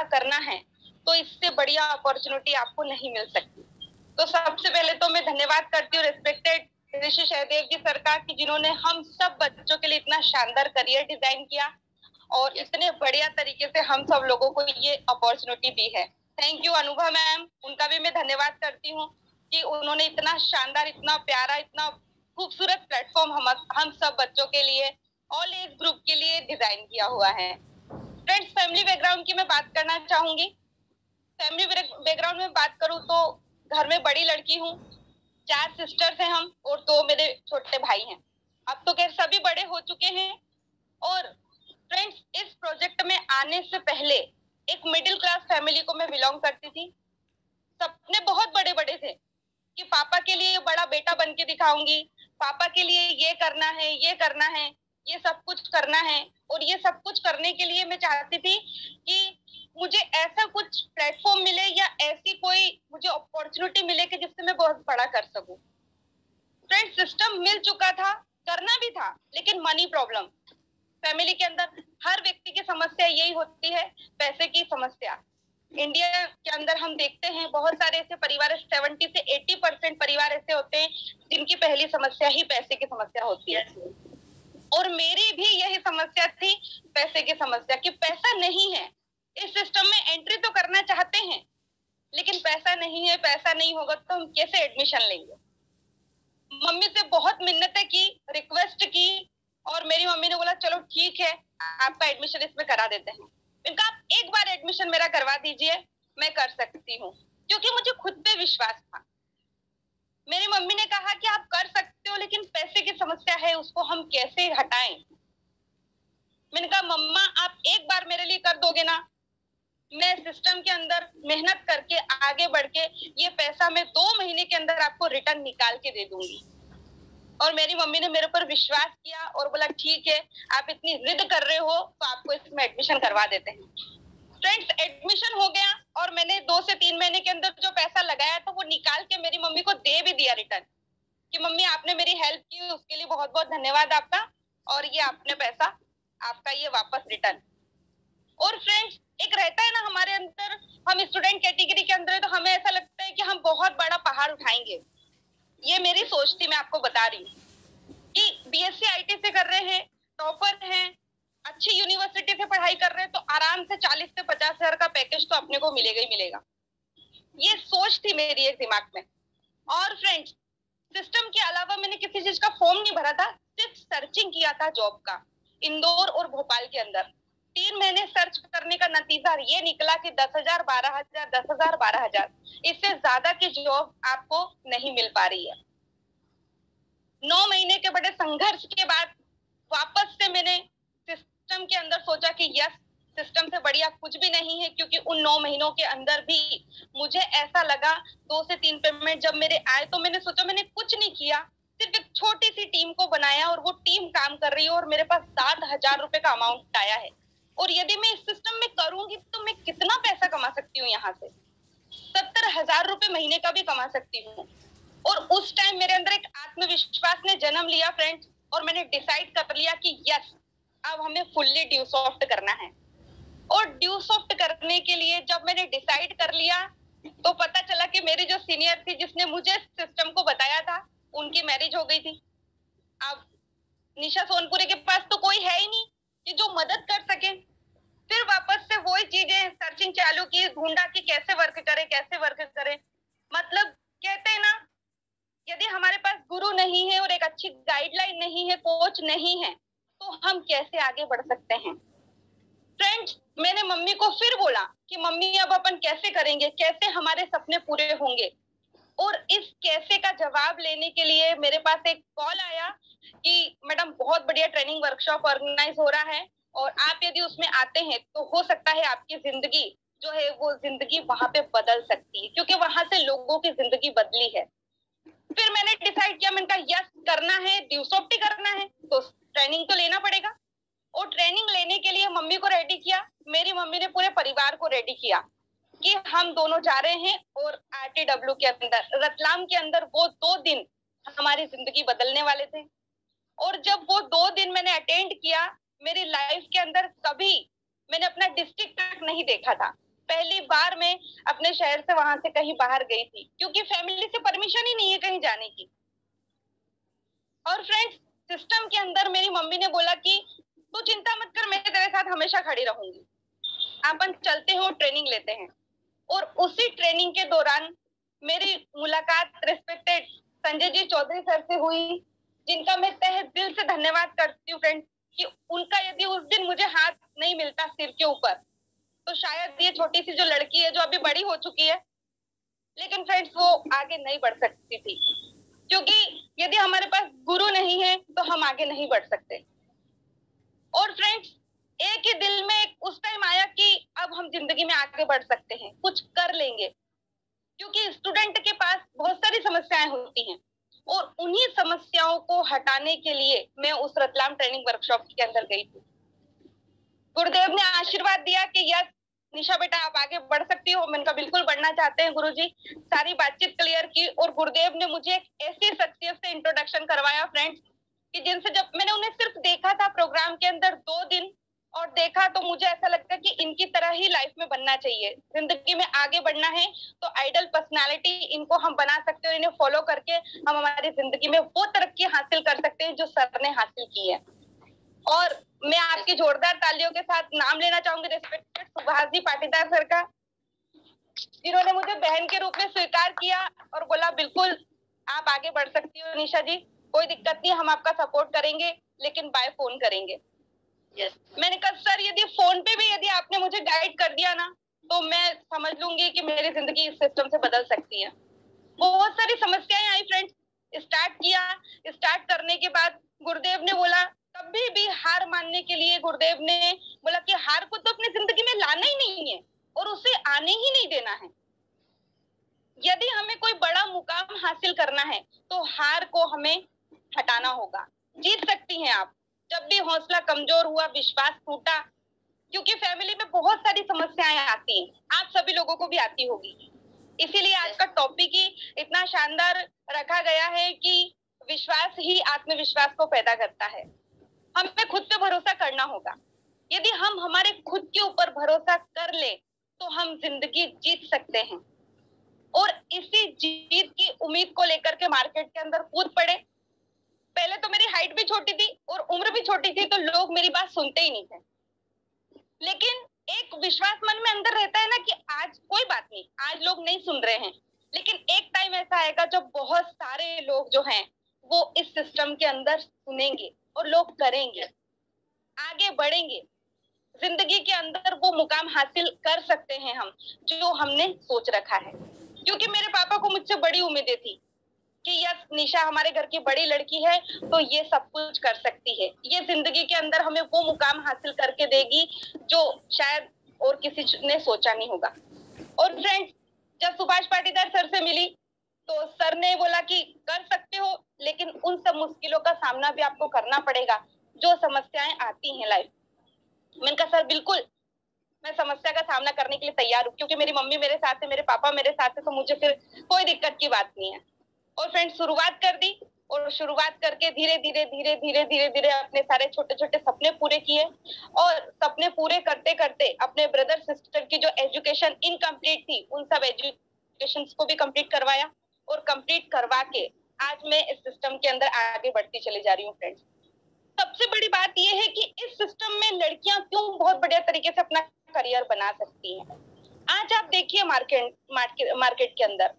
करना है तो इससे बढ़िया अपॉर्चुनिटी आपको नहीं मिल सकती। तो सबसे पहले तो मैं धन्यवाद करती हूँ रिस्पेक्टेड ऋषि सहदेव जी सरकार की, जिन्होंने हम सब बच्चों के लिए इतना शानदार करियर डिजाइन किया और इतने बढ़िया तरीके से हम सब लोगों को ये अपॉर्चुनिटी दी है। थैंक यू अनुभव मैम, उनका भी मैं धन्यवाद करती हूँ कि उन्होंने इतना शानदार, इतना प्यारा, इतना खूबसूरत प्लेटफॉर्म हम सब बच्चों के लिए, ऑल एज ग्रुप के लिए डिजाइन किया हुआ है। फ्रेंड्स, फैमिली बैकग्राउंड की मैं बात करना चाहूंगी। फैमिली बैकग्राउंड में बात करूं तो घर में बड़ी लड़की हूँ, 4 सिस्टर्स हैं हम और 2 मेरे छोटे भाई हैं। अब तो खैर सभी बड़े हो चुके हैं। और फ्रेंड्स, इस प्रोजेक्ट में आने से पहले एक मिडिल क्लास फैमिली को मैं बिलोंग करती थी। सपने बहुत बड़े बड़े थे कि पापा के लिए बड़ा बेटा बन के दिखाऊंगी, पापा के लिए ये करना है, ये करना है, ये सब कुछ करना है। और ये सब कुछ करने के लिए मैं चाहती थी कि मुझे ऐसा कुछ प्लेटफॉर्म मिले या ऐसी कोई मुझे अपॉर्चुनिटी मिले कि जिससे मैं बहुत बड़ा कर सकूं। फ्रेंड, सिस्टम मिल चुका था, करना भी था, लेकिन मनी प्रॉब्लम फैमिली के अंदर हर व्यक्ति की समस्या यही होती है, पैसे की समस्या। इंडिया के अंदर हम देखते हैं बहुत सारे ऐसे परिवार, 70 से 80% परिवार ऐसे होते हैं जिनकी पहली समस्या ही पैसे की समस्या होती है। और मेरी भी यही समस्या थी, पैसे की समस्या, कि पैसा नहीं है। इस सिस्टम में एंट्री तो करना चाहते हैं लेकिन पैसा नहीं है, पैसा नहीं होगा तो हम कैसे एडमिशन लेंगे। मम्मी से बहुत मिन्नतें की, रिक्वेस्ट की और मेरी मम्मी ने बोला चलो ठीक है, आपका एडमिशन इसमें करा देते हैं। इनका आप एक बार एडमिशन मेरा करवा दीजिए, मैं कर सकती हूँ, क्योंकि मुझे खुद पे विश्वास था। मेरी मम्मी ने कहा कि आप कर सकते हो लेकिन पैसे की समस्या है, उसको हम कैसे हटाएं। मैंने कहा मम्मा आप एक बार मेरे लिए कर दोगे ना, मैं सिस्टम के अंदर मेहनत करके आगे बढ़ के ये पैसा मैं 2 महीने के अंदर आपको रिटर्न निकाल के दे दूंगी। और मेरी मम्मी ने मेरे पर विश्वास किया और बोला ठीक है, आप इतनी जिद कर रहे हो तो आपको इसमें एडमिशन करवा देते हैं। फ्रेंड्स, एडमिशन हो गया और मैंने 2 से 3 महीने के अंदर जो पैसा लगाया था वो निकाल के मेरी मम्मी को दे भी दिया रिटर्न, कि मम्मी आपने मेरी हेल्प की, उसके लिए बहुत बहुत धन्यवाद आपका, और ये आपने पैसा आपका ये वापस रिटर्न। और फ्रेंड्स, एक रहता है ना हमारे अंदर, हम स्टूडेंट कैटेगरी के अंदर है तो हमें ऐसा लगता है कि हम बहुत बड़ा पहाड़ उठाएंगे। ये मेरी सोच थी, मैं आपको बता रही हूँ कि बीएससी आईटी से कर रहे हैं, टॉपर हैं, अच्छी यूनिवर्सिटी से पढ़ाई कर रहे हैं तो आराम से 40 से 50 हजार का पैकेज तो अपने को मिलेगा ही मिलेगा। ये सोच थी मेरी एक दिमाग में। और फ्रेंड्स, सिस्टम के अलावा मैंने किसी चीज का फॉर्म नहीं भरा था, सिर्फ सर्चिंग किया था जॉब का, इंदौर और भोपाल के अंदर। 3 महीने सर्च करने का नतीजा ये निकला कि 10,000, 12,000, 10,000, 12,000, इससे ज्यादा की जॉब आपको नहीं मिल पा रही है। 9 महीने के बड़े संघर्ष के बाद वापस से मैंने सिस्टम के अंदर सोचा कि यस, सिस्टम से बढ़िया कुछ भी नहीं है, क्योंकि उन 9 महीनों के अंदर भी मुझे ऐसा लगा, 2 से 3 पेमेंट जब मेरे आए तो मैंने सोचा मैंने कुछ नहीं किया, सिर्फ एक छोटी सी टीम को बनाया और वो टीम काम कर रही है और मेरे पास 7,000 रुपए का अमाउंट आया है। और यदि मैं इस सिस्टम में करूंगी तो मैं कितना पैसा कमा सकती हूँ, यहाँ से 70,000 रुपए महीने का भी कमा सकती हूँ। और उस टाइम मेरे अंदर एक आत्मविश्वास ने जन्म लिया फ्रेंड्स, और मैंने डिसाइड कर लिया कि यस, अब हमें फुल्ली ड्यू सॉफ्ट करना है। और ड्यू सॉफ्ट करने के लिए जब मैंने डिसाइड कर लिया तो पता चला कि मेरी जो सीनियर थी जिसने मुझे सिस्टम को बताया था, उनकी मैरिज हो गई थी। अब निशा सोनपुरी के पास तो कोई है ही नहीं कि जो मदद कर सके। फिर वापस से वही चीजें सर्चिंग चालू की, ढूंढा कि कैसे वर्क करे, कैसे वर्क करे। मतलब कहते हैं ना, यदि हमारे पास गुरु नहीं है और एक अच्छी गाइडलाइन नहीं है, कोच नहीं है, तो हम कैसे आगे बढ़ सकते हैं। फ्रेंड्स, मैंने मम्मी को फिर बोला कि मम्मी अब अपन कैसे करेंगे, कैसे हमारे सपने पूरे होंगे। और इस कैसे का जवाब लेने के लिए मेरे पास एक कॉल आया कि मैडम बहुत बढ़िया ट्रेनिंग वर्कशॉप ऑर्गेनाइज हो रहा है और आप यदि उसमें आते हैं तो हो सकता है आपकी जिंदगी जो है वो जिंदगी वहां पे बदल सकती है, क्योंकि वहां से लोगों की जिंदगी बदली है। फिर मैंने डिसाइड किया, मैंने कहा यस, करना है, ड्यू सॉफ्ट ही करना है तो ट्रेनिंग तो लेना पड़ेगा। और ट्रेनिंग लेने के लिए मम्मी को रेडी किया, मेरी मम्मी ने पूरे परिवार को रेडी किया कि हम दोनों जा रहे हैं। और आरटीडब्ल्यू के अंदर, रतलाम के अंदर वो 2 दिन हमारी जिंदगी बदलने वाले थे। और जब वो 2 दिन मैंने अटेंड किया, मेरी लाइफ के अंदर कभी मैंने अपना डिस्ट्रिक्ट तक नहीं देखा था। पहली बार मैं अपने शहर से वहां से कहीं बाहर गई थी, क्योंकि फैमिली से परमिशन ही नहीं है कहीं जाने की। और फ्रेंड्स, सिस्टम के अंदर मेरी मम्मी ने बोला कि तू चिंता मत कर, मैं तेरे साथ हमेशा खड़ी रहूंगी, अपन चलते हैं और ट्रेनिंग लेते हैं। और उसी ट्रेनिंग के दौरान मेरी मुलाकात रिस्पेक्टेड संजय जी चौधरी सर से हुई, जिनका मैं तहे दिल से धन्यवाद करती हूँ फ्रेंड्स, कि उनका यदि उस दिन मुझे हाथ नहीं मिलता सिर के ऊपर, तो शायद ये छोटी सी जो लड़की है, जो अभी बड़ी हो चुकी है, लेकिन फ्रेंड्स वो आगे नहीं बढ़ सकती थी, क्योंकि यदि हमारे पास गुरु नहीं है तो हम आगे नहीं बढ़ सकते। और फ्रेंड्स, एक ही दिल में उस टाइम आया कि अब हम जिंदगी में आगे बढ़ सकते हैं, कुछ कर लेंगे, क्योंकि स्टूडेंट के पास बहुत सारी समस्याएं होती हैं, और उन्हीं समस्याओं को हटाने के लिए मैं उस रतलाम ट्रेनिंग वर्कशॉप के अंदर गई थी। गुरुदेव ने आशीर्वाद दिया कि यस निशा बेटा आप आगे बढ़ सकती हो। मैंने कहा बिल्कुल बढ़ना चाहते हैं गुरुजी। सारी बातचीत क्लियर की, और गुरुदेव ने मुझे एक ऐसी शख्सियत से इंट्रोडक्शन करवाया फ्रेंड्स, कि जिनसे जब मैंने उन्हें सिर्फ देखा था प्रोग्राम के अंदर 2 दिन, और देखा तो मुझे ऐसा लगता है कि इनकी तरह ही लाइफ में बनना चाहिए, जिंदगी में आगे बढ़ना है तो आइडल पर्सनालिटी इनको हम बना सकते हैं, और इन्हें फॉलो करके हम हमारी जिंदगी में वो तरक्की हासिल कर सकते हैं जो सर ने हासिल की है। और मैं आपकी जोरदार तालियों के साथ नाम लेना चाहूंगी रिस्पेक्टेड सुभाष जी पाटीदार सर का, जिन्होंने मुझे बहन के रूप में स्वीकार किया और बोला बिल्कुल आप आगे बढ़ सकती हो निशा जी, कोई दिक्कत नहीं, हम आपका सपोर्ट करेंगे, लेकिन बाय फोन करेंगे। मैंने कहा सर यदि फोन पे भी यदि आपने मुझे गाइड कर दिया ना, तो मैं समझ लूंगी कि मेरी जिंदगी इस सिस्टम से बदल सकती है। बहुत सारी समस्याएं आई फ्रेंड्स, स्टार्ट किया, स्टार्ट करने के बाद गुरुदेव ने बोला, कभी भी हार मानने के लिए गुरुदेव ने बोला कि हार को तो अपनी जिंदगी में लाना ही नहीं है और उसे आने ही नहीं देना है। यदि हमें कोई बड़ा मुकाम हासिल करना है तो हार को हमें हटाना होगा। जीत सकती हैं आप। जब भी हौसला कमजोर हुआ, विश्वास टूटा, क्योंकि फैमिली में बहुत सारी समस्याएं आती हैं, आप सभी लोगों को भी आती होगी, इसीलिए आज का टॉपिक ही इतना शानदार रखा गया है कि विश्वास ही आत्मविश्वास को पैदा करता है। हमें खुद पे भरोसा करना होगा। यदि हम हमारे खुद के ऊपर भरोसा कर ले तो हम जिंदगी जीत सकते हैं। और इसी जीत की उम्मीद को लेकर के मार्केट के अंदर कूद पड़े। पहले तो मेरी हाइट भी छोटी थी और उम्र भी छोटी थी, तो लोग मेरी बात सुनते ही नहीं थे, लेकिन एक विश्वास मन में अंदर रहता है ना कि आज कोई बात नहीं, आज लोग नहीं सुन रहे हैं, लेकिन एक टाइम ऐसा आएगा जब बहुत सारे लोग जो हैं वो इस सिस्टम के अंदर सुनेंगे और लोग करेंगे, आगे बढ़ेंगे, जिंदगी के अंदर वो मुकाम हासिल कर सकते हैं हम जो हमने सोच रखा है। क्योंकि मेरे पापा को मुझसे बड़ी उम्मीदें थी कि यस निशा हमारे घर की बड़ी लड़की है तो ये सब कुछ कर सकती है, ये जिंदगी के अंदर हमें वो मुकाम हासिल करके देगी जो शायद और किसी ने सोचा नहीं होगा। और फ्रेंड्स, जब सुभाष पाटीदार सर से मिली तो सर ने बोला कि कर सकते हो, लेकिन उन सब मुश्किलों का सामना भी आपको करना पड़ेगा जो समस्याएं आती हैं लाइफ। मैंने कहा सर बिल्कुल मैं समस्या का सामना करने के लिए तैयार हूँ, क्योंकि मेरी मम्मी मेरे साथ है, मेरे पापा मेरे साथ है, तो मुझे फिर कोई दिक्कत की बात नहीं है। और फ्रेंड्स, शुरुआत कर दी, और शुरुआत करके धीरे धीरे धीरे धीरे धीरे धीरे अपने सारे छोटे छोटे सपने पूरे किए, और सपने पूरे करते करते अपने ब्रदर सिस्टर की जो एजुकेशन इनकम्प्लीट थी उन सब एजुकेशन को भी कंप्लीट करवाया, और कंप्लीट करवा के आज मैं इस सिस्टम के अंदर आगे बढ़ती चली जा रही हूँ। फ्रेंड्स, सबसे बड़ी बात यह है कि इस सिस्टम में लड़कियां क्यों बहुत बढ़िया तरीके से अपना करियर बना सकती हैं। आज आप देखिए मार्केट के अंदर,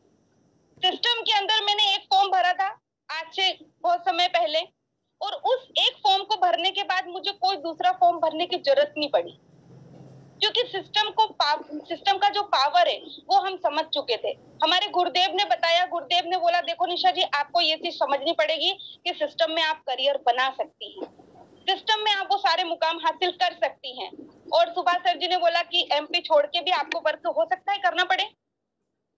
सिस्टम के अंदर मैंने एक फॉर्म भरा था आज से बहुत समय पहले, और उस एक फॉर्म को भरने के बाद मुझे कोई दूसरा फॉर्म भरने की जरूरत नहीं पड़ी, क्योंकि सिस्टम का जो पावर है वो हम समझ चुके थे। हमारे गुरुदेव ने बताया, गुरुदेव ने बोला देखो निशा जी आपको ये चीज समझनी पड़ेगी कि सिस्टम में आप करियर बना सकती हैं, सिस्टम में आप वो सारे मुकाम हासिल कर सकती हैं। और सुभाष सर जी ने बोला कि एमपी छोड़ के भी आपको वर्क हो सकता है करना पड़े।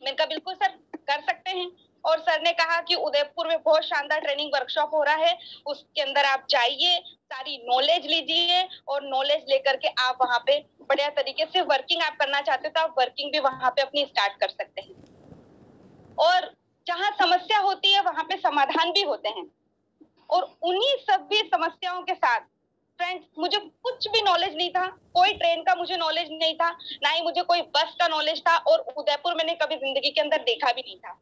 मैंने कहा बिल्कुल सर कर सकते हैं। और सर ने कहा कि उदयपुर में बहुत शानदार ट्रेनिंग वर्कशॉप हो रहा है, उसके अंदर आप जाइए, सारी नॉलेज लीजिए, और नॉलेज लेकर के आप वहां पे बढ़िया तरीके से वर्किंग आप करना चाहते हो तो आप वर्किंग भी वहां पे अपनी स्टार्ट कर सकते हैं। और जहां समस्या होती है वहां पे समाधान भी होते हैं, और उन्हीं सभी समस्याओं के साथ फ्रेंड्स, मुझे कुछ भी नॉलेज नहीं था, कोई ट्रेन का मुझे नॉलेज नहीं था, ना ही मुझे कोई बस का नॉलेज था, और उदयपुर मैंने कभी जिंदगी के अंदर देखा भी नहीं था।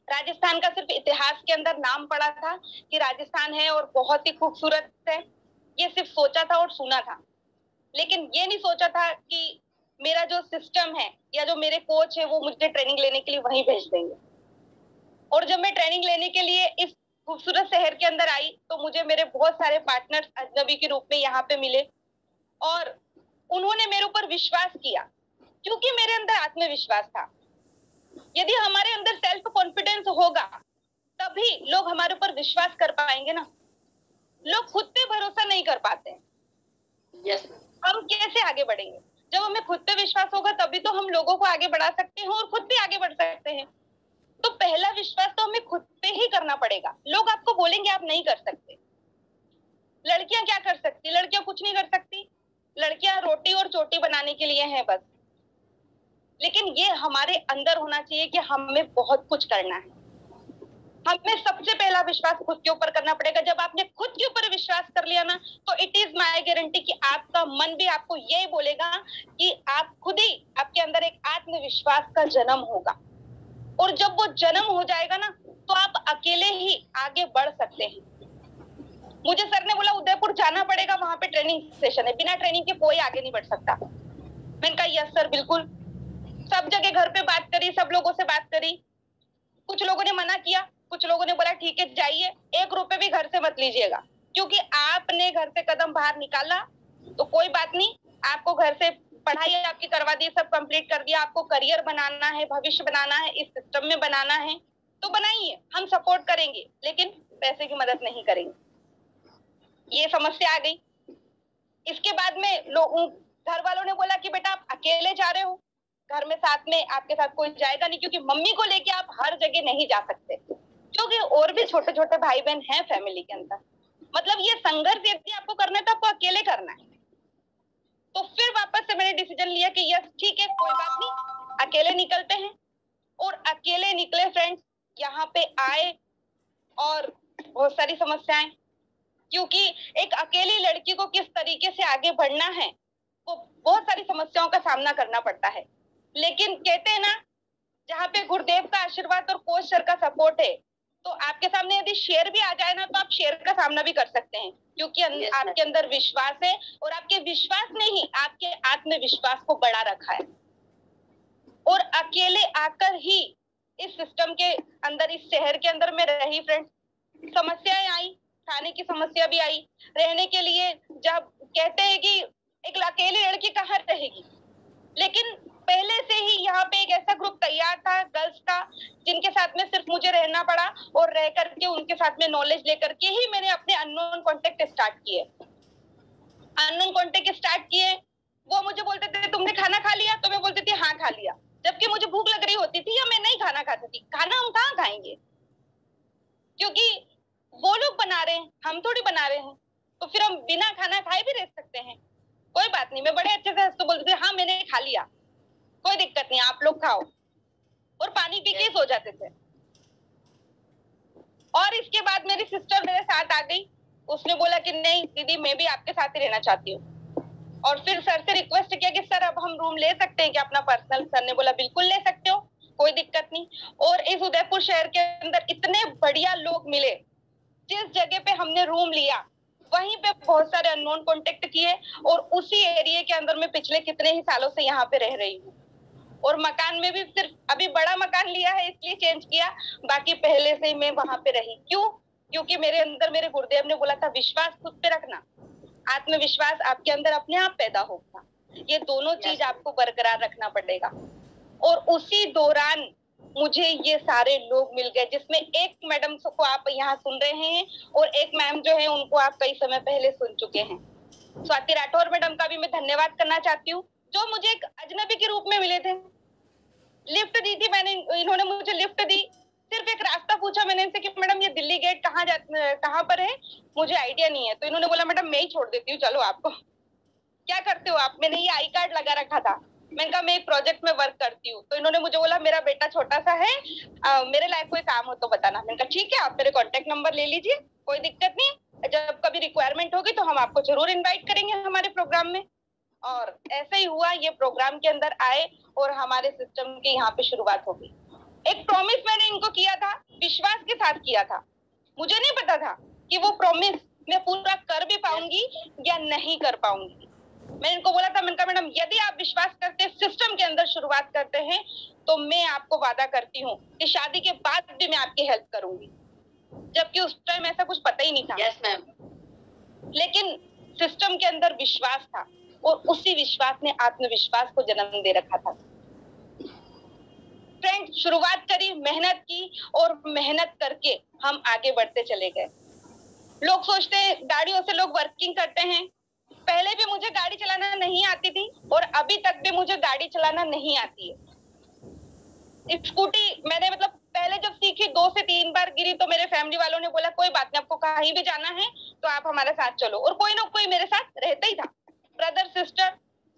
राजस्थान का सिर्फ इतिहास के अंदर नाम पढ़ा था कि राजस्थान है और बहुत ही खूबसूरत है, ये सिर्फ सोचा था और सुना था। लेकिन ये नहीं सोचा था कि मेरा जो सिस्टम है या जो मेरे कोच है वो मुझे ट्रेनिंग लेने के लिए वहीं भेज देंगे। और जब मैं ट्रेनिंग लेने के लिए इस खूबसूरत शहर के अंदर आई तो मुझे मेरे बहुत सारे पार्टनर्स अजनबी के रूप में यहाँ पे मिले, और उन्होंने मेरे ऊपर विश्वास किया क्योंकि मेरे अंदर आत्मविश्वास था। यदि हमारे अंदर सेल्फ कॉन्फिडेंस होगा तभी लोग हमारे ऊपर विश्वास कर पाएंगे ना। लोग खुद पे भरोसा नहीं कर पाते हैं। यस, हम कैसे आगे बढ़ेंगे? जब हमें खुद पे विश्वास होगा तभी तो हम लोगों को आगे बढ़ा सकते हैं और खुद भी आगे बढ़ सकते हैं। तो पहला विश्वास तो हमें खुद पे ही करना पड़ेगा। लोग आपको बोलेंगे आप नहीं कर सकते। लड़कियां क्या कर सकती? लड़कियां कुछ नहीं कर सकती। लड़कियां रोटी और चोटी बनाने के लिए हैं बस। लेकिन ये हमारे अंदर होना चाहिए कि हमें बहुत कुछ करना है। हमें सबसे पहला विश्वास खुद के ऊपर करना पड़ेगा। जब आपने खुद के ऊपर विश्वास कर लिया ना तो इट इज माय गारंटी कि आपका मन भी आपको यही बोलेगा कि आप खुद ही, आपके अंदर एक आत्मविश्वास का जन्म होगा। और जब वो जन्म हो जाएगा ना तो आप अकेले ही आगे बढ़ सकते हैं। मुझे सर ने बोला उदयपुर जाना पड़ेगा, वहां पे ट्रेनिंग सेशन है, बिना ट्रेनिंग के कोई आगे नहीं बढ़ सकता। मैंने कहा यस सर बिल्कुल। सब जगह घर पे बात करी, सब लोगों से बात करी, कुछ लोगों ने मना किया, कुछ लोगों ने बोला ठीक है जाइए, 1 रुपए भी घर से मत लीजिएगा, क्योंकि आपने घर से कदम बाहर निकाला तो कोई बात नहीं, आपको घर से पढ़ाई आपकी करवा दी, सब कंप्लीट कर दिया, आपको करियर बनाना है, भविष्य बनाना है, इस सिस्टम में बनाना है तो बनाइए, हम सपोर्ट करेंगे, लेकिन पैसे की मदद नहीं करेंगे। ये समस्या आ गई। इसके बाद में घर वालों ने बोला कि बेटा आप अकेले जा रहे हो, घर में साथ में आपके साथ कोई जाएगा नहीं, क्योंकि मम्मी को लेके आप हर जगह नहीं जा सकते, क्योंकि और भी छोटे छोटे भाई बहन हैं फैमिली के अंदर। मतलब ये संघर्ष यदि आपको करना है तो आपको अकेले करना है। तो फिर वापस से मैंने डिसीजन लिया कि यस ठीक है कोई बात नहीं, अकेले निकलते हैं। और अकेले निकले फ्रेंड्स, यहाँ पे आए और बहुत सारी समस्याएं, क्योंकि एक अकेली लड़की को किस तरीके से आगे बढ़ना है वो बहुत सारी समस्याओं का सामना करना पड़ता है। लेकिन कहते हैं ना, जहाँ पे गुरुदेव का आशीर्वाद और कोच सर का सपोर्ट है तो आपके सामने यदि शेर भी आ जाए ना तो आप शेर का सामना भी कर सकते हैं, क्योंकि आपके अंदर विश्वास है और आपके विश्वास ने ही आपके आत्मविश्वास को बढ़ा रखा है। और अकेले आकर ही इस सिस्टम के अंदर, इस शहर के अंदर में रही फ्रेंड्स, समस्याएं आई, खाने की समस्या भी आई, रहने के लिए जब कहते हैं कि एक अकेली लड़की कहाँ रहेगी, लेकिन पहले से ही यहाँ पे एक ऐसा ग्रुप तैयार था गर्ल्स का जिनके साथ में सिर्फ मुझे रहना पड़ा, और रह करके उनके साथ में नॉलेज लेकर के ही मैंने अपने अननोन कॉन्टेक्ट स्टार्ट किए। अननोन कॉन्टेक्ट स्टार्ट किए, वो मुझे बोलते थे तुमने खाना खा लिया, तो मैं बोलती थी हाँ खा लिया, जबकि मुझे भूख लग रही होती थी या मैं नहीं खाना खाती थी। खाना हम कहाँ खाएंगे, क्योंकि वो लोग बना रहे हैं, हम थोड़ी बना रहे हैं, तो फिर हम बिना खाना खाए भी रह सकते हैं। कोई बात नहीं, मैं बड़े अच्छे से हंसते बोलती थी हाँ मैंने खा लिया, कोई दिक्कत नहीं, आप लोग खाओ, और पानी पी के सो जाते थे। और इसके बाद मेरी सिस्टर मेरे साथ आ गई, उसने बोला कि नहीं दीदी मैं भी आपके साथ ही रहना चाहती हूँ। और फिर सर से रिक्वेस्ट किया कि सर अब हम रूम ले सकते हैं क्या अपना पर्सनल? सर ने बोला बिल्कुल ले सकते हो, कोई दिक्कत नहीं। और इस उदयपुर शहर के अंदर इतने बढ़िया लोग मिले, जिस जगह पे हमने रूम लिया वहीं पे बहुत सारे अननोन कॉन्टेक्ट किए, और उसी एरिया के अंदर में पिछले कितने ही सालों से यहाँ पे रह रही हूँ। और मकान में भी सिर्फ अभी बड़ा मकान लिया है इसलिए चेंज किया, बाकी पहले से ही मैं वहां पे रही। क्यों? क्योंकि मेरे अंदर मेरे गुरुदेव ने बोला था विश्वास खुद पे रखना, आत्मविश्वास आपके अंदर अपने आप पैदा होगा, ये दोनों चीज आपको बरकरार रखना पड़ेगा। और उसी दौरान मुझे ये सारे लोग मिल गए, जिसमें एक मैडम को आप यहाँ सुन रहे हैं और एक मैम जो है उनको आप कई समय पहले सुन चुके हैं। स्वाति राठौर मैडम का भी मैं धन्यवाद करना चाहती हूँ, जो मुझे एक अजनबी के रूप में मिले थे। लिफ्ट दी थी मैंने, इन्होंने मुझे लिफ्ट दी, सिर्फ एक रास्ता पूछा मैंने इनसे कि मैडम ये दिल्ली गेट कहाँ पर है, मुझे आइडिया नहीं है। तो इन्होंने बोला मैडम मैं ही छोड़ देती हूँ, चलो आपको क्या करते हो आप? मैंने ये आई कार्ड लगा रखा था, मैंने कहा मैं एक प्रोजेक्ट में वर्क करती हूँ। तो इन्होंने मुझे बोला मेरा बेटा छोटा सा है, मेरे लायक कोई काम हो तो बताना। मैंने कहा ठीक है, आप मेरे कॉन्टेक्ट नंबर ले लीजिए, कोई दिक्कत नहीं, जब कभी रिक्वायरमेंट होगी तो हम आपको जरूर इनवाइट करेंगे हमारे प्रोग्राम में। और ऐसा ही हुआ, ये प्रोग्राम के अंदर आए और हमारे सिस्टम की यहाँ पे शुरुआत हो गई। एक प्रॉमिस मैंने इनको किया था, विश्वास के साथ किया था। मुझे नहीं पता था कि वो प्रॉमिस मैं पूरा कर भी पाऊंगी या नहीं कर पाऊंगी। मैं इनको बोला था, मैंने कहा मैडम यदि आप विश्वास करते सिस्टम के अंदर शुरुआत करते हैं तो मैं आपको वादा करती हूँ कि शादी के बाद भी मैं आपकी हेल्प करूंगी। जबकि उस टाइम ऐसा कुछ पता ही नहीं था। Yes ma'am. लेकिन सिस्टम के अंदर विश्वास था और उसी विश्वास ने आत्मविश्वास को जन्म दे रखा था। फ्रेंड, शुरुआत करी, मेहनत की और मेहनत करके हम आगे बढ़ते चले गए। लोग सोचते हैं गाड़ियों से लोग वर्किंग करते हैं। पहले भी मुझे गाड़ी चलाना नहीं आती थी और अभी तक भी मुझे गाड़ी चलाना नहीं आती है। स्कूटी मैंने मतलब पहले जब सीखी 2 से 3 बार गिरी तो मेरे फैमिली वालों ने बोला कोई बात नहीं, आपको कहीं भी जाना है तो आप हमारे साथ चलो। और कोई ना कोई मेरे साथ रहता ही था, ब्रदर सिस्टर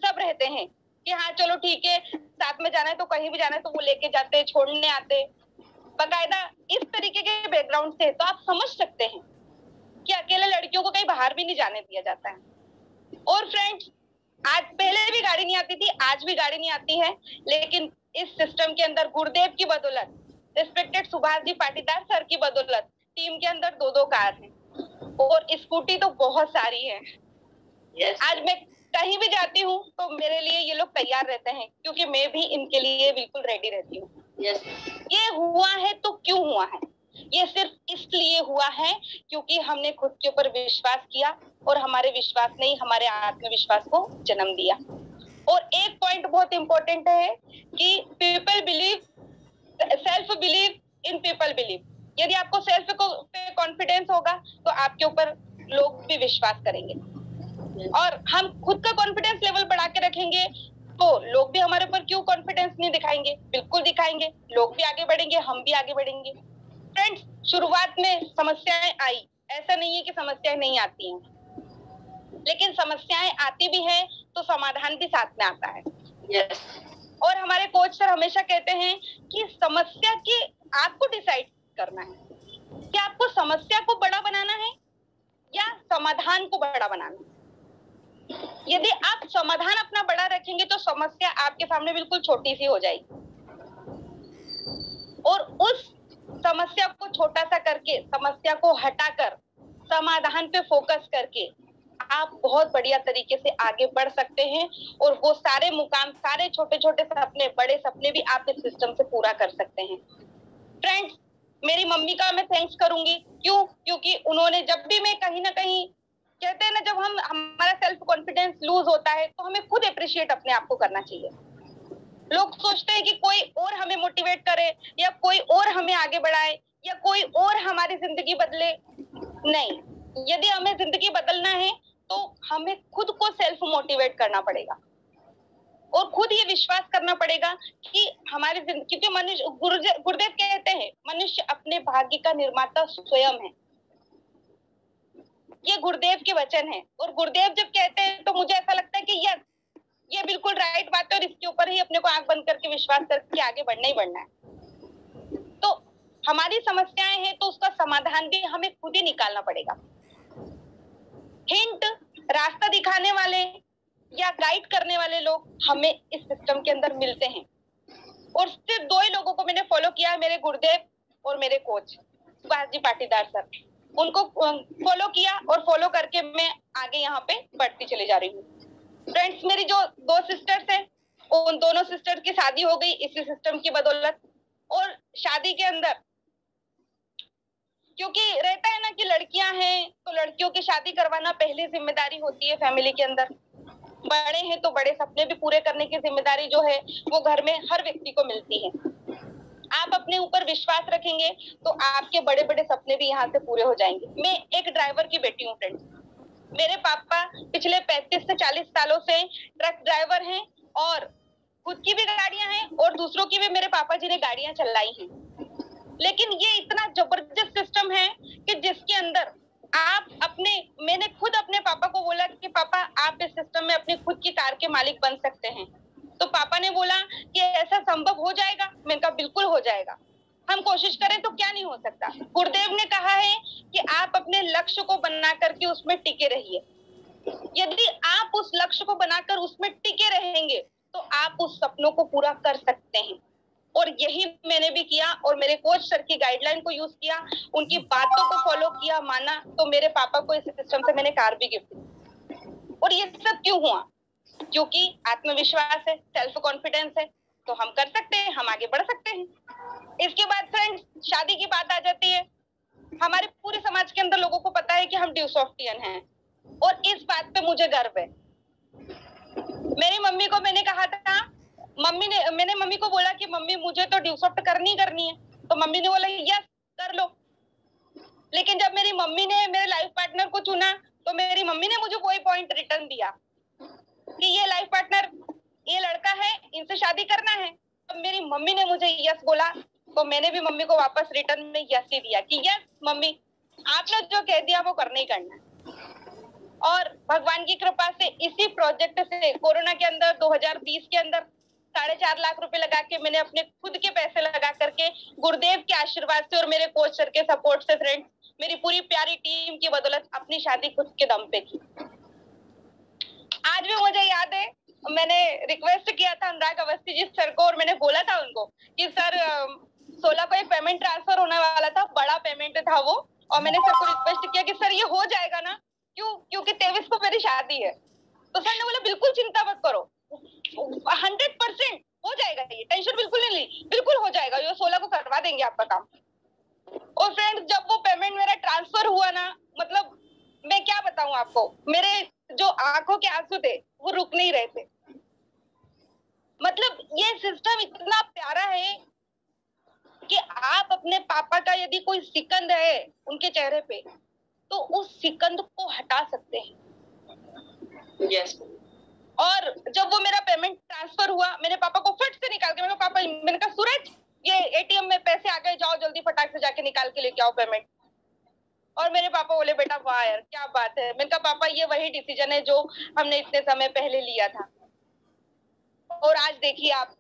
सब रहते हैं कि हाँ चलो ठीक है, साथ में जाना है तो कहीं भी जाना है तो वो लेके जाते, छोड़ने आते। बाकायदा इस तरीके के बैकग्राउंड से तो आप समझ सकते हैं कि अकेले लड़कियों को कहीं बाहर भी नहीं जाने दिया जाता है। और फ्रेंड्स, आज पहले भी गाड़ी नहीं आती थी, आज भी गाड़ी नहीं आती है, लेकिन इस सिस्टम के अंदर गुरुदेव की बदौलत, रिस्पेक्टेड सुभाष जी पाटीदार सर की बदौलत टीम के अंदर 2-2 कार हैं और स्कूटी तो बहुत सारी है। आज मैं कहीं भी जाती हूँ तो मेरे लिए ये लोग तैयार रहते हैं क्योंकि मैं भी इनके लिए बिल्कुल रेडी रहती हूँ। ये हुआ है तो क्यों हुआ है? ये सिर्फ इसलिए हुआ है क्योंकि हमने खुद के ऊपर विश्वास किया और हमारे विश्वास ने ही हमारे आत्मविश्वास को जन्म दिया। और एक पॉइंट बहुत इंपॉर्टेंट है कि people believe, self believe in people believe. यदि आपको सेल्फ को पे कॉन्फिडेंस होगा तो आपके ऊपर लोग भी विश्वास करेंगे। और हम खुद का कॉन्फिडेंस लेवल बढ़ा के रखेंगे तो लोग भी हमारे ऊपर क्यों कॉन्फिडेंस नहीं दिखाएंगे? बिल्कुल दिखाएंगे। लोग भी आगे बढ़ेंगे, हम भी आगे बढ़ेंगे। फ्रेंड्स, शुरुआत में समस्याएं आई, ऐसा नहीं है कि समस्याएं नहीं आती हैं, लेकिन समस्याएं आती भी है तो समाधान भी साथ में आता है। यस। और हमारे कोच सर हमेशा कहते हैं कि समस्या की आपको डिसाइड करना है कि आपको समस्या को बड़ा बनाना है या समाधान को बड़ा बनाना है। यदि आप समाधान अपना बड़ा रखेंगे तो समस्या आपके सामने बिल्कुल छोटी सी हो जाएगी और उस समस्या को छोटा सा करके, समस्या को हटाकर समाधान पे फोकस करके आप बहुत बढ़िया तरीके से आगे बढ़ सकते हैं और वो सारे मुकाम, सारे छोटे छोटे सपने, बड़े सपने भी आप इस सिस्टम से पूरा कर सकते हैं। फ्रेंड्स, मेरी मम्मी का मैं थैंक्स करूंगी। क्यों? क्योंकि उन्होंने जब भी मैं कहीं ना कहीं, कहते हैं ना, जब हमारा सेल्फ कॉन्फिडेंस लूज होता है तो हमें खुद अप्रिशिएट अपने आप को करना चाहिए। लोग सोचते हैं कि कोई और हमें मोटिवेट करे या कोई और हमें आगे बढ़ाए या कोई और हमारी जिंदगी बदले। नहीं, यदि हमें जिंदगी बदलना है तो हमें खुद को सेल्फ मोटिवेट करना पड़ेगा और खुद ये विश्वास करना पड़ेगा कि हमारी जिंदगी, क्योंकि मनुष्य, गुरुदेव कहते हैं मनुष्य अपने भाग्य का निर्माता स्वयं है। ये गुरुदेव के वचन है और गुरुदेव जब कहते हैं तो मुझे ऐसा लगता है कि यस, ये बिल्कुल राइट बात है और इसके ऊपर ही अपने को आंख बंद करके विश्वास करके आगे बढ़ना ही बढ़ना है। तो हमारी समस्याएं हैं तो उसका समाधान भी हमें खुद ही निकालना पड़ेगा। हिंट, रास्ता दिखाने वाले या गाइड करने वाले लोग हमें इस सिस्टम के अंदर मिलते हैं और सिर्फ 2 ही लोगों को मैंने फॉलो किया, मेरे गुरुदेव और मेरे कोच सुभाष जी पाटीदार सर। उनको फॉलो किया और फॉलो करके मैं आगे यहाँ पे बढ़ती चली जा रही हूँ। फ्रेंड्स, मेरी जो 2 सिस्टर्स हैं, उन दोनों सिस्टर की शादी हो गई इसी सिस्टम की बदौलत। और शादी के अंदर क्योंकि रहता है ना कि लड़कियां हैं तो लड़कियों की शादी करवाना पहली जिम्मेदारी होती है फैमिली के अंदर। बड़े हैं तो बड़े सपने भी पूरे करने की जिम्मेदारी जो है वो घर में हर व्यक्ति को मिलती है। आप अपने ऊपर विश्वास रखेंगे तो आपके बड़े बड़े सपने भी यहाँ से पूरे हो जाएंगे। मैं एक ड्राइवर की बेटी हूँ फ्रेंड्स। मेरे पापा पिछले 35 से 40 सालों से ट्रक ड्राइवर हैं और खुद की भी गाड़ियां हैं और दूसरों की भी मेरे पापा जी ने गाड़ियां चलाई हैं। लेकिन ये इतना जबरदस्त सिस्टम है कि जिसके अंदर आप अपने, मैंने खुद अपने पापा को बोला कि पापा आप इस सिस्टम में अपनी खुद की कार के मालिक बन सकते हैं। तो पापा ने बोला कि ऐसा संभव हो जाएगा? मैंने कहा बिल्कुल हो जाएगा। हम कोशिश करें तो क्या नहीं हो सकता। गुरुदेव ने कहा है कि आप अपने लक्ष्य को बना करके उसमें टिके रहिए। यदि आप उस लक्ष्य को बनाकर उसमें टिके रहेंगे तो आप उस सपनों को पूरा कर सकते हैं। और यही मैंने भी किया और मेरे कोच सर की गाइडलाइन को यूज किया, उनकी बातों को फॉलो किया, माना, तो मेरे पापा को इस सिस्टम से मैंने कार भी गिफ्ट दी। और ये सब क्यों हुआ? क्योंकि आत्मविश्वास है, सेल्फ कॉन्फिडेंस है, तो हम कर सकते हैं, हम आगे बढ़ सकते हैं। इसके बाद फ्रेंड्स, शादी की बात आ जाती है। हमारे पूरे समाज के अंदर लोगों को पता है कि हम ड्यूसॉफ्टियन हैं और इस बात पे मुझे गर्व है। मेरी मम्मी को मैंने कहा था, मैंने मम्मी को बोला कि मम्मी मुझे तो ड्यूसॉफ्ट करनी है, तो मम्मी ने बोला यस कर लो। लेकिन जब मेरी मम्मी ने मेरे लाइफ पार्टनर को चुना तो मेरी मम्मी ने मुझे वही पॉइंट रिटर्न दिया कि ये लाइफ पार्टनर, ये लड़का है, इनसे शादी करना है। तब मेरी मम्मी ने मुझे यस बोला तो मैंने भी मम्मी को वापस रिटर्न में यस ही दिया कि यस मम्मी, आपने जो कह दिया वो करना ही करना है। और भगवान की कृपा से इसी प्रोजेक्ट से कोरोना के अंदर 2020 के अंदर 4.5 लाख रुपए लगा के मैंने अपने खुद के पैसे लगा करके गुरुदेव के आशीर्वाद से और मेरे कोच सर के सपोर्ट से फ्रेंड्स, मेरी पूरी प्यारी टीम की बदौलत अपनी शादी खुद के दम पे की। आज भी मुझे याद है, मैंने रिक्वेस्ट किया था अनुराग अवस्थी जी सर को और मैंने बोला था उनको कि सर 16 को एक पेमेंट ट्रांसफर होने वाला था, बड़ा पेमेंट था वो, और मैंने सर को रिक्वेस्ट किया कि सर ये हो जाएगा ना, क्योंकि 23 को मेरी शादी है। तो सर ने बोला बिल्कुल चिंता मत करो, 100% हो जाएगा, ये टेंशन बिल्कुल नहीं ली, बिल्कुल हो जाएगा, ये 16 को करवा देंगे आपका काम। और फ्रेंड्स, जब वो पेमेंट मेरा ट्रांसफर हुआ ना, मतलब मैं क्या बताऊं आपको, मेरे जो आंखों के आंसू थे वो रुक नहीं रहे थे। मतलब ये सिस्टम इतना प्यारा है कि आप अपने पापा का यदि कोई सिकंद है उनके चेहरे पे तो उस सिकंद को हटा सकते हैं। yes. और जब वो मेरा पेमेंट ट्रांसफर हुआ, मैंने पापा को फट से निकाल के, मैंने कहा सूरज ये एटीएम में पैसे आ गए, जाओ जल्दी फटाक से जाके निकाल के लेके आओ पेमेंट। और मेरे पापा बोले बेटा वाह यार क्या बात है। मैंने कहा पापा ये वही डिसीजन है जो हमने इतने समय पहले लिया था। और आज देखिए आप,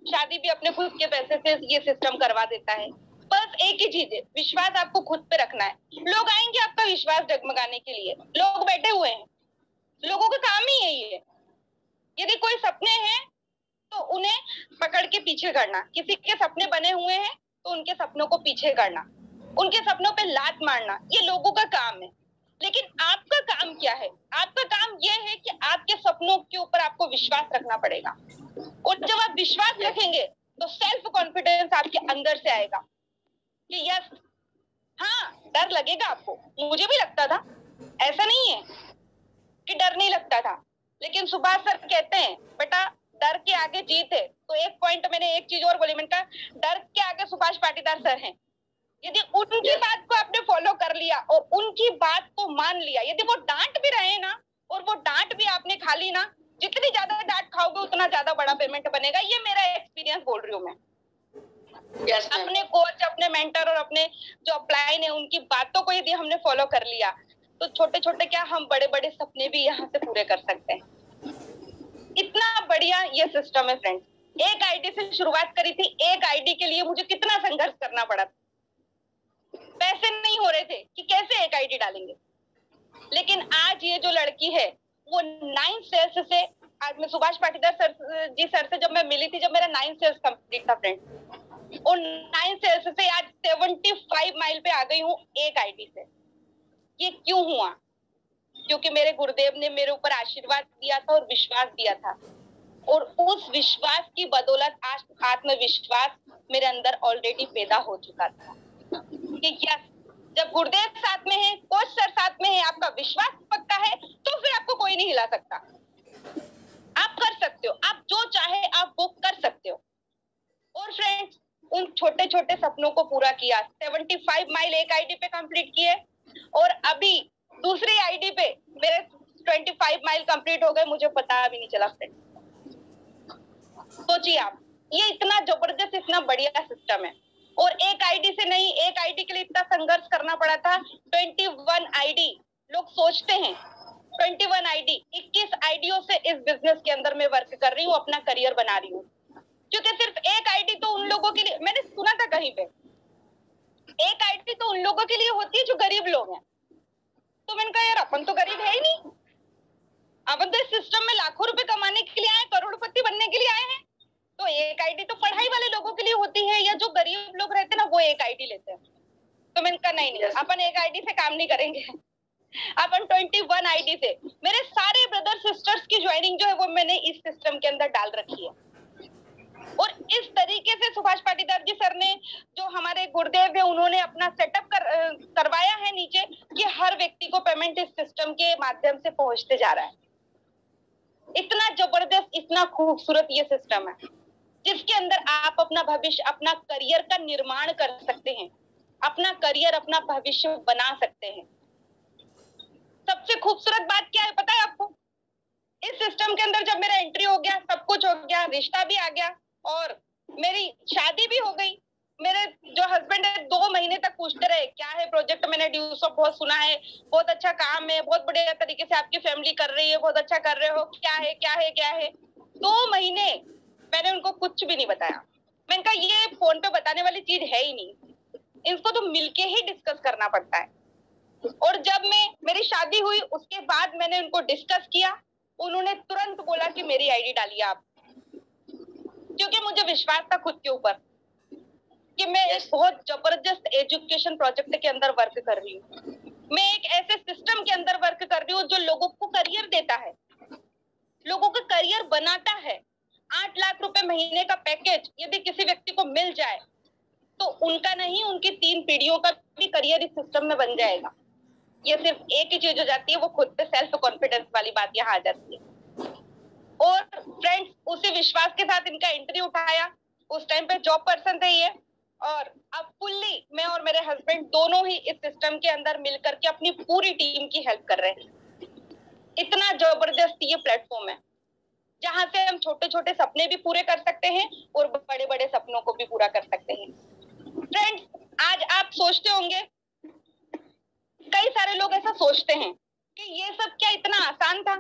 शादी भी अपने खुद के पैसे से ये सिस्टम करवा देता है। बस एक ही चीज है, विश्वास आपको खुद पे रखना है। लोग आएंगे आपका विश्वास डगमगाने के लिए, लोग बैठे हुए हैं, लोगों का काम ही यही है। यदि कोई सपने हैं तो उन्हें पकड़ के पीछे करना, किसी के सपने बने हुए हैं तो उनके सपनों को पीछे करना, उनके सपनों पे लात मारना, ये लोगों का काम है। लेकिन आपका काम क्या है? आपका काम ये है कि आपके सपनों के ऊपर आपको विश्वास रखना पड़ेगा। और जब आप विश्वास रखेंगे तो सेल्फ कॉन्फिडेंस आपके अंदर से आएगा कि यस, हाँ डर लगेगा आपको, मुझे भी लगता था, ऐसा नहीं है कि डर नहीं लगता था। लेकिन सुभाष सर कहते हैं बेटा डर के आगे जीत है। तो एक पॉइंट मैंने एक चीज और बोली, मैंने कहा डर के आगे सुभाष पाटीदार सर हैं। यदि उनकी बात को आपने फॉलो कर लिया और उनकी बात को मान लिया, यदि वो डांट भी रहे ना और वो डांट भी आपने खा ली ना, जितनी ज्यादा डांट खाओगे उतना ज्यादा बड़ा पेमेंट बनेगा। ये मेरा एक्सपीरियंस बोल रही हूँ मैं। yes, अपने कोच, अपने मेंटर और अपने जो अपलाइन है उनकी बातों को यदि हमने फॉलो कर लिया तो छोटे छोटे क्या, हम बड़े बड़े सपने भी यहाँ से पूरे कर सकते हैं। इतना बढ़िया ये सिस्टम है फ्रेंड्स। एक आईडी से शुरुआत करी थी, एक आईडी के लिए मुझे कितना संघर्ष करना पड़ा था। पैसे नहीं हो रहे थे कि कैसे एक आईडी डालेंगे। लेकिन आज ये जो लड़की है वो 9 सेल्स से, आज मैं सुभाष पाटीदार सर से जब मैं मिली थी, जब मेरा 9 सेल्स कंप्लीट था फ्रेंड, और 9 सेल्स से आज 75 माइल पे आ गई हूँ एक आईडी से। ये क्यों हुआ? क्योंकि मेरे गुरुदेव ने मेरे ऊपर आशीर्वाद दिया था और विश्वास दिया था, और उस विश्वास की बदौलत आज आत्मविश्वास मेरे अंदर ऑलरेडी पैदा हो चुका था कि यस, जब गुरुदेव साथ में है, कोच सर साथ में है, आपका विश्वास पक्का है, तो फिर आपको कोई नहीं हिला सकता। आप कर सकते हो, आप जो चाहे आप वो कर सकते हो। और फ्रेंड्स, उन छोटे छोटे सपनों को पूरा किया, 75 माइल एक आईडी पे कंप्लीट किए, और अभी दूसरी आईडी पे मेरे 25 माइल कंप्लीट हो गए, मुझे पता भी नहीं चला फ्रेंड। सोचिए आप, ये इतना जबरदस्त, इतना बढ़िया सिस्टम है। और एक आईडी से नहीं, एक आईडी के लिए इतना संघर्ष करना पड़ा था। 21 आईडी, लोग सोचते हैं 21 आईडी, 21 आईडियों से इस बिजनेस के अंदर मैं वर्क कर रही हूँ, अपना करियर बना रही हूँ। क्योंकि सिर्फ एक आईडी तो उन लोगों के लिए, मैंने सुना था कहीं पे, एक आईडी तो उन लोगों के लिए होती है जो गरीब लोग हैं। तो मैंने कहा यार अपन तो गरीब है ही नहीं, अपन तो इस सिस्टम में लाखों रुपए कमाने के लिए आए, करोड़पति बनने के लिए आए हैं। तो एक आईडी तो पढ़ाई वाले लोगों के लिए होती है, या जो गरीब लोग रहते हैं ना वो एक आईडी लेते हैं। तो मैंने कहा नहीं, अपन एक आईडी से काम नहीं करेंगे, अपन 21 आईडी से। मेरे सारे ब्रदर सिस्टर्स की ज्वाइनिंग जो है वो मैंने इस सिस्टम के अंदर डाल रखी है। और इस तरीके से सुभाष पाटीदार जी सर ने, जो हमारे गुरुदेव है, उन्होंने अपना सेटअप करवाया है नीचे कि हर व्यक्ति को पेमेंट इस सिस्टम के माध्यम से पहुंचते जा रहा है। इतना जबरदस्त, इतना खूबसूरत ये सिस्टम है जिसके अंदर आप अपना भविष्य, अपना करियर का निर्माण कर सकते हैं, अपना करियर, अपना भविष्य बना सकते हैं। सबसे खूबसूरत बात क्या है पता है आपको? इस सिस्टम के अंदर जब मेरा एंट्री हो गया, सब कुछ हो गया, रिश्ता भी आ गया और मेरी शादी भी हो गई। मेरे जो हस्बैंड है 2 महीने तक पूछते रहे क्या है प्रोजेक्ट, मैंने ड्यूस ऑफ बहुत सुना है, बहुत अच्छा काम है, बहुत बढ़िया तरीके से आपकी फैमिली कर रही है, बहुत अच्छा कर रहे हो, क्या है क्या है क्या है। 2 महीने मैंने उनको कुछ भी नहीं बताया। मैंने कहा ये फोन पे बताने वाली चीज है ही नहीं, इसको तो मिलके ही डिस्कस करना पड़ता है। और जब मेरी शादी हुई उसके बाद मैंने उनको डिस्कस किया, उन्होंने तुरंत बोला कि मेरी आईडी डालिए आप, क्योंकि मुझे विश्वास था खुद के ऊपर कि मैं एक बहुत जबरदस्त एजुकेशन प्रोजेक्ट के अंदर वर्क कर रही हूँ। मैं एक ऐसे सिस्टम के अंदर वर्क कर रही हूँ जो लोगों को करियर देता है, लोगों का करियर बनाता है। 8 लाख रुपए महीने का पैकेज यदि किसी व्यक्ति को मिल जाए तो उनका नहीं, उनकी 3 पीढ़ियों का भी करियर इस सिस्टम में बन जाएगा। ये सिर्फ एक ही चीज हो जाती है, वो खुद पे सेल्फ कॉन्फिडेंस वाली बात यहाँ आ जाती है। और फ्रेंड्स, उसी विश्वास के साथ इनका एंट्री उठाया। उस टाइम पे जॉब पर्सन थे ये, और अब फुल्ली मैं और मेरे हस्बैंड दोनों ही इस सिस्टम के अंदर मिलकर के अपनी पूरी टीम की हेल्प कर रहे हैं। इतना जबरदस्त ये प्लेटफॉर्म है जहां से हम छोटे छोटे सपने भी पूरे कर सकते हैं और बड़े बड़े सपनों को भी पूरा कर सकते हैं। फ्रेंड्स, आज आप सोचते होंगे, कई सारे लोग ऐसा सोचते हैं कि ये सब क्या इतना आसान था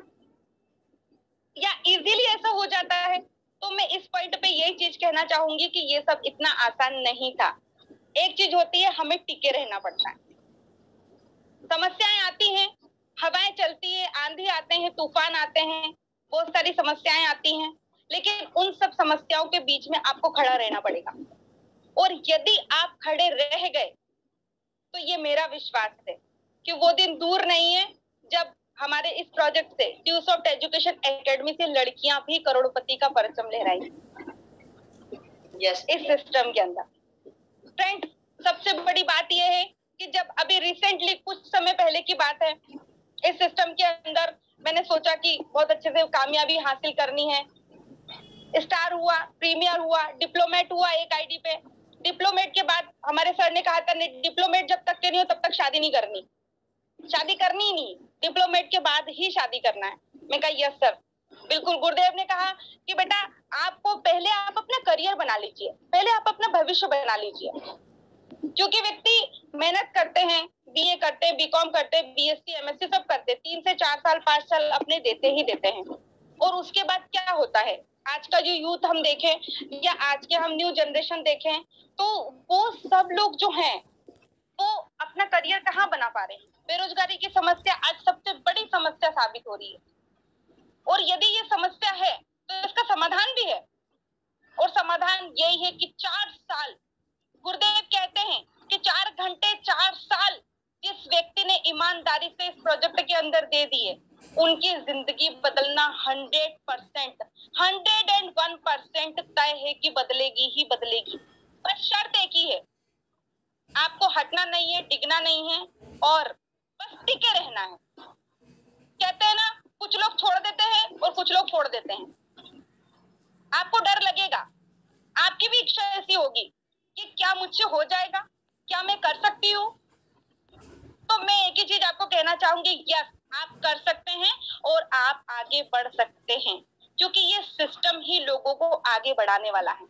या इजीली ऐसा हो जाता है। तो मैं इस पॉइंट पे यही चीज कहना चाहूंगी कि ये सब इतना आसान नहीं था। एक चीज होती है, हमें टिके रहना पड़ता है। समस्याएं आती हैं, हवाएं चलती है, आंधी आते हैं, तूफान आते हैं, बहुत सारी समस्याएं आती हैं, लेकिन उन सब समस्याओं के बीच में आपको खड़ा रहना पड़ेगा। और यदि आप खड़े रह गए तो ये मेरा विश्वास है कि वो दिन दूर नहीं है जब हमारे इस प्रोजेक्ट से, ड्यूस ऑफ एजुकेशन एकेडमी से लड़कियां भी करोड़पति का परचम लहराएंगी इस सिस्टम के अंदर। फ्रेंड्स, सबसे बड़ी बात यह है कि जब अभी रिसेंटली कुछ समय पहले की बात है, इस सिस्टम के अंदर मैंने सोचा कि बहुत अच्छे से कामयाबी हासिल करनी है। स्टार हुआ, प्रीमियर हुआ, डिप्लोमेट हुआ एक आईडी पे। डिप्लोमेट के बाद हमारे सर ने कहा था डिप्लोमेट जब तक के नहीं हो तब तक शादी नहीं करनी, शादी करनी ही नहीं, डिप्लोमेट के बाद ही शादी करना है। मैं कहा यस सर, बिल्कुल। गुरुदेव ने कहा कि बेटा आपको पहले आप अपना करियर बना लीजिए, पहले आप अपना भविष्य बना लीजिए, क्योंकि व्यक्ति मेहनत करते हैं, बीए करते हैं, बीकॉम करते हैं, बीएससी एमएससी सब करते हैं, 3 से 4 साल 5 साल अपने देते ही देते हैं। और उसके बाद क्या होता है, आज का जो यूथ हम देखें या आज के हम न्यू जनरेशन देखें, तो वो सब लोग जो हैं वो अपना करियर कहाँ बना पा रहे हैं। बेरोजगारी की समस्या आज सबसे बड़ी समस्या साबित हो रही है। और यदि ये समस्या है तो इसका समाधान भी है, और समाधान यही है कि 4 साल, गुरुदेव कहते हैं कि 4 घंटे 4 साल जिस व्यक्ति ने ईमानदारी से इस प्रोजेक्ट के अंदर दे दिए, उनकी जिंदगी बदलना 100%, 101% तय है कि बदलेगी ही बदलेगी। बस शर्त एक ही है, आपको हटना नहीं है, डिगना नहीं है, और बस टिके रहना है। कहते हैं ना, कुछ लोग छोड़ देते हैं और कुछ लोग छोड़ देते हैं। आपको डर लगेगा, आपकी भी इच्छा ऐसी होगी कि क्या मुझसे हो जाएगा, क्या मैं कर सकती हूँ। तो मैं एक ही चीज आपको कहना चाहूंगी, यस आप कर सकते हैं और आप आगे बढ़ सकते हैं, क्योंकि ये सिस्टम ही लोगों को आगे बढ़ाने वाला है।